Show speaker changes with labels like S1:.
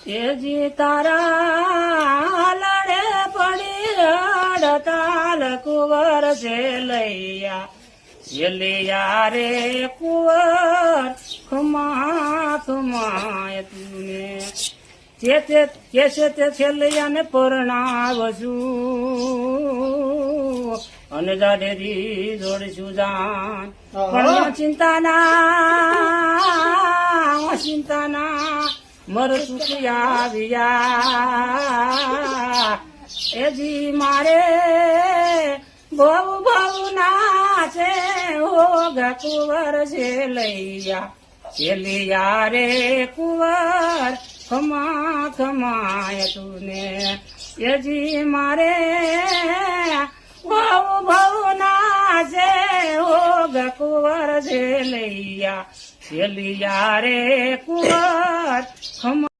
S1: એજી તારા લડે પડી રડતાલ કુંવર છે લૈયા રે કુંવર ખમા ખમાય તુને કેસે તે છેલ્લૈયાને પરણાવશું અને જાડેરી જોડશું જાન પણ ચિંતાના મર સુખિયા વિયા એજી મારે બહુ નાચે હોગ કુંવર છે લૈયા રે કુંવર ખમા ખમાય તુને એજી મારે બહુ નાચે હોગ કુંવર છે લૈયા રે કુંવર ખમા